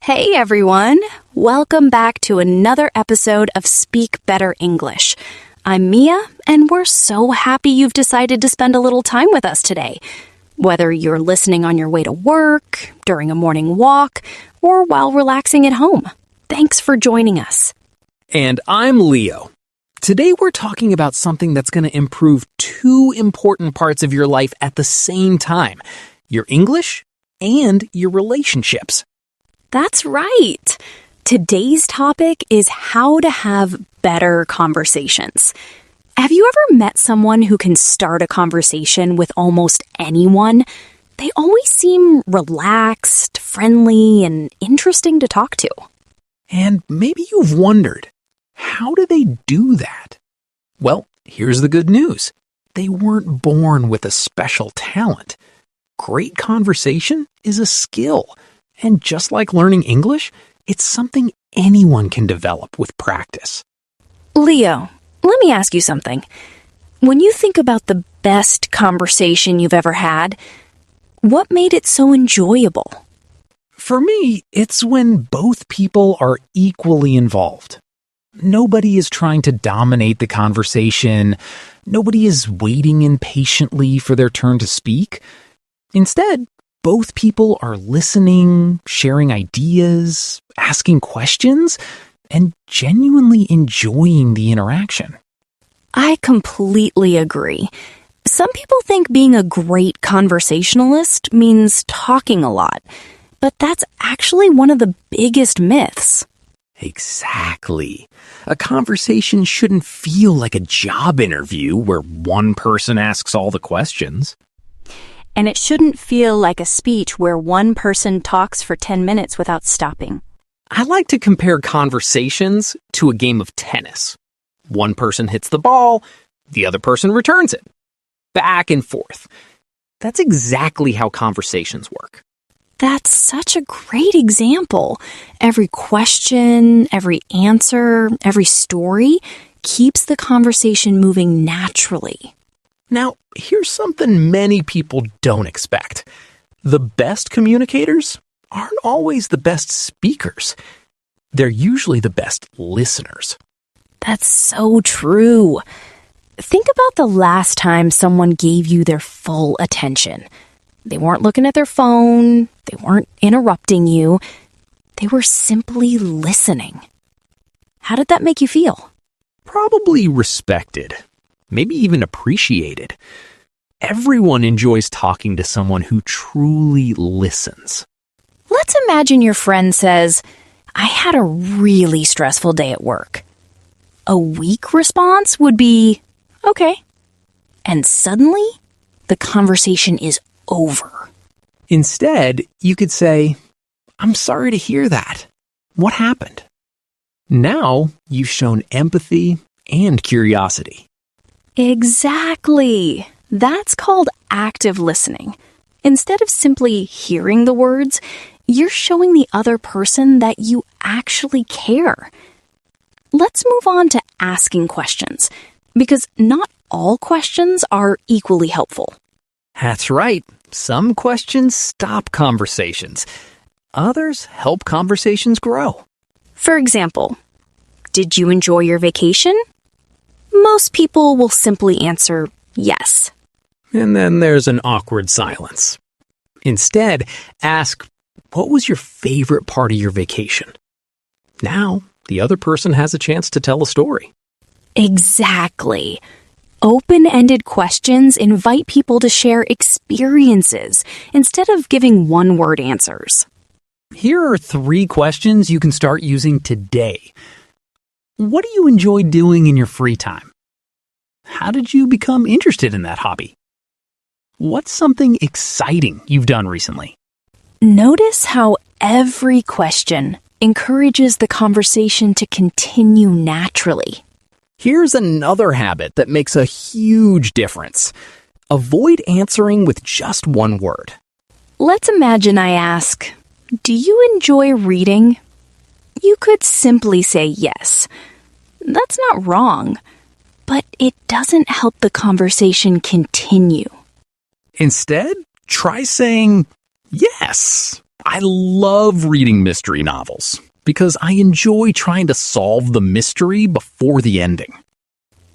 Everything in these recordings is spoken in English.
Hey everyone! Welcome back to another episode of Speak Better English. I'm Mia, and we're so happy you've decided to spend a little time with us today. Whether you're listening on your way to work, during a morning walk, or while relaxing at home, thanks for joining us. And I'm Leo. Today we're talking about something that's going to improve two important parts of your life at the same time: your English and your relationships. That's right. Today's topic is how to have better conversations. Have you ever met someone who can start a conversation with almost anyone? They always seem relaxed, friendly, and interesting to talk to. And maybe you've wondered, how do they do that? Well, here's the good news. They weren't born with a special talent. Great conversation is a skill. And just like learning English, it's something anyone can develop with practice. Leo, let me ask you something. When you think about the best conversation you've ever had, what made it so enjoyable? For me, it's when both people are equally involved. Nobody is trying to dominate the conversation. Nobody is waiting impatiently for their turn to speak. Instead, both people are listening, sharing ideas, asking questions, and genuinely enjoying the interaction. I completely agree. Some people think being a great conversationalist means talking a lot, but that's actually one of the biggest myths. Exactly. A conversation shouldn't feel like a job interview where one person asks all the questions. And it shouldn't feel like a speech where one person talks for 10 minutes without stopping. I like to compare conversations to a game of tennis. One person hits the ball, the other person returns it. Back and forth. That's exactly how conversations work. That's such a great example. Every question, every answer, every story keeps the conversation moving naturally. Now, here's something many people don't expect. The best communicators aren't always the best speakers. They're usually the best listeners. That's so true. Think about the last time someone gave you their full attention. They weren't looking at their phone. They weren't interrupting you. They were simply listening. How did that make you feel? Probably respected. Maybe even appreciated. Everyone enjoys talking to someone who truly listens. Let's imagine your friend says, "I had a really stressful day at work." A weak response would be, "Okay." And suddenly, the conversation is over. Instead, you could say, "I'm sorry to hear that. What happened?" Now, you've shown empathy and curiosity. Exactly. That's called active listening. Instead of simply hearing the words, you're showing the other person that you actually care. Let's move on to asking questions, because not all questions are equally helpful. That's right. Some questions stop conversations. Others help conversations grow. For example, did you enjoy your vacation? Most people will simply answer yes. And then there's an awkward silence. Instead, ask, what was your favorite part of your vacation? Now, the other person has a chance to tell a story. Exactly. Open-ended questions invite people to share experiences instead of giving one-word answers. Here are 3 questions you can start using today. What do you enjoy doing in your free time? How did you become interested in that hobby? What's something exciting you've done recently? Notice how every question encourages the conversation to continue naturally. Here's another habit that makes a huge difference. Avoid answering with just one word. Let's imagine I ask, "Do you enjoy reading?" You could simply say yes. That's not wrong, but it doesn't help the conversation continue. Instead, try saying yes I love reading mystery novels because I enjoy trying to solve the mystery before the ending.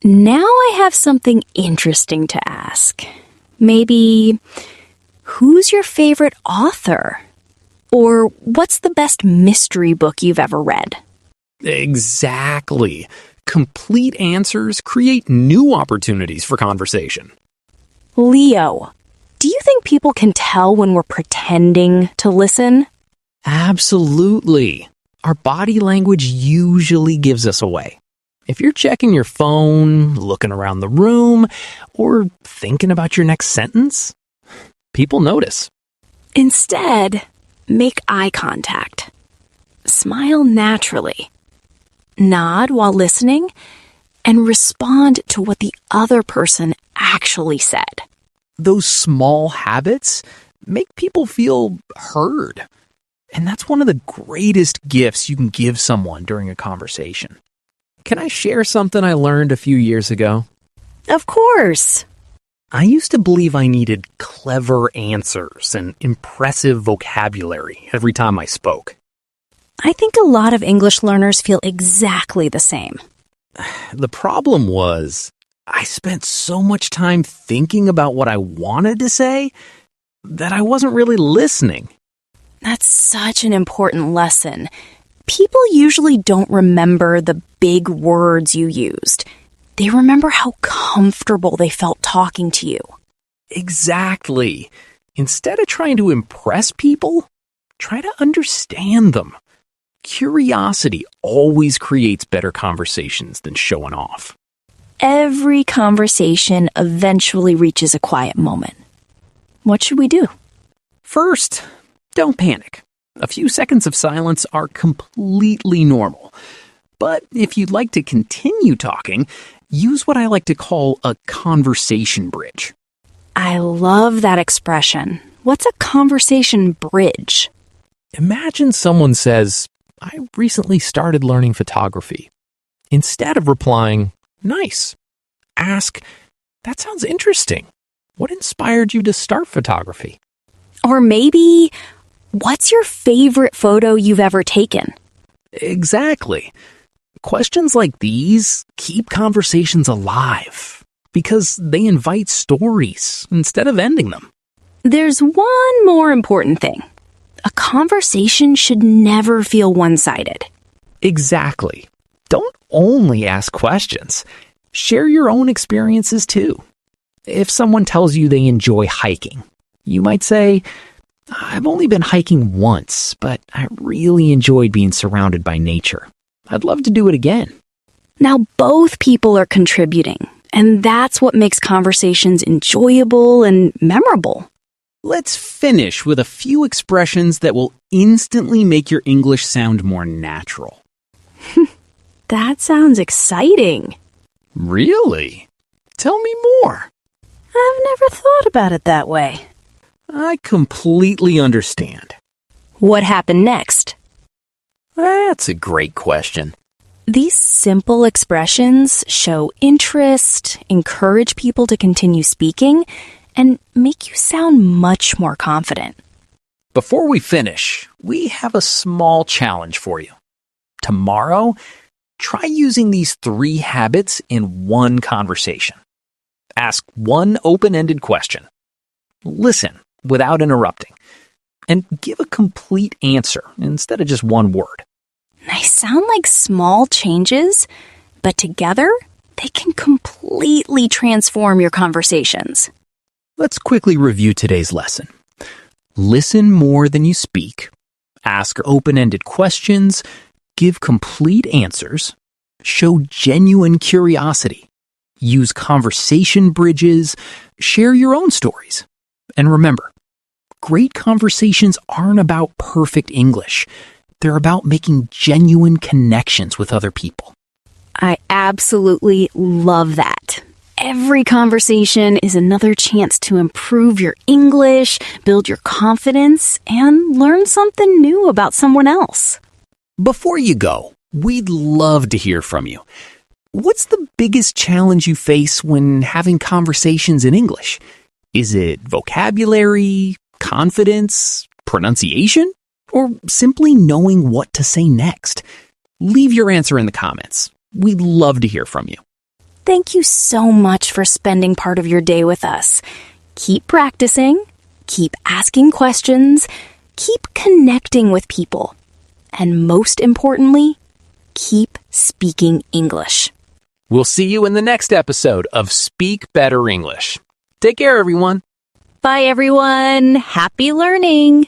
Now I have something interesting to ask. Maybe, who's your favorite author? Or what's the best mystery book you've ever read? Exactly. Complete answers create new opportunities for conversation. Leo, do you think people can tell when we're pretending to listen? Absolutely. Our body language usually gives us away. If you're checking your phone, looking around the room, or thinking about your next sentence, people notice. Instead, make eye contact. Smile naturally. Nod while listening, and respond to what the other person actually said. Those small habits make people feel heard. And that's one of the greatest gifts you can give someone during a conversation. Can I share something I learned a few years ago? Of course. I used to believe I needed clever answers and impressive vocabulary every time I spoke. I think a lot of English learners feel exactly the same. The problem was, I spent so much time thinking about what I wanted to say that I wasn't really listening. That's such an important lesson. People usually don't remember the big words you used. They remember how comfortable they felt talking to you. Exactly. Instead of trying to impress people, try to understand them. Curiosity always creates better conversations than showing off. Every conversation eventually reaches a quiet moment. What should we do? First, don't panic. A few seconds of silence are completely normal. But if you'd like to continue talking, use what I like to call a conversation bridge. I love that expression. What's a conversation bridge? Imagine someone says, I recently started learning photography. Instead of replying, nice, ask, that sounds interesting. What inspired you to start photography? Or maybe, what's your favorite photo you've ever taken? Exactly. Questions like these keep conversations alive because they invite stories instead of ending them. There's one more important thing. A conversation should never feel one-sided. Exactly. Don't only ask questions. Share your own experiences too. If someone tells you they enjoy hiking, you might say, I've only been hiking once, but I really enjoyed being surrounded by nature. I'd love to do it again. Now both people are contributing, and that's what makes conversations enjoyable and memorable. Let's finish with a few expressions that will instantly make your English sound more natural. That sounds exciting. Really? Tell me more. I've never thought about it that way. I completely understand. What happened next? That's a great question. These simple expressions show interest, encourage people to continue speaking, and make you sound much more confident. Before we finish, we have a small challenge for you. Tomorrow, try using these 3 habits in one conversation. Ask one open-ended question. Listen without interrupting. And give a complete answer instead of just one word. They sound like small changes, but together, they can completely transform your conversations. Let's quickly review today's lesson. Listen more than you speak. Ask open-ended questions. Give complete answers. Show genuine curiosity. Use conversation bridges. Share your own stories. And remember, great conversations aren't about perfect English. They're about making genuine connections with other people. I absolutely love that. Every conversation is another chance to improve your English, build your confidence, and learn something new about someone else. Before you go, we'd love to hear from you. What's the biggest challenge you face when having conversations in English? Is it vocabulary, confidence, pronunciation? or simply knowing what to say next? Leave your answer in the comments. We'd love to hear from you. Thank you so much for spending part of your day with us. Keep practicing, keep asking questions, keep connecting with people, and most importantly, keep speaking English. We'll see you in the next episode of Speak Better English. Take care, everyone. Bye, everyone. Happy learning.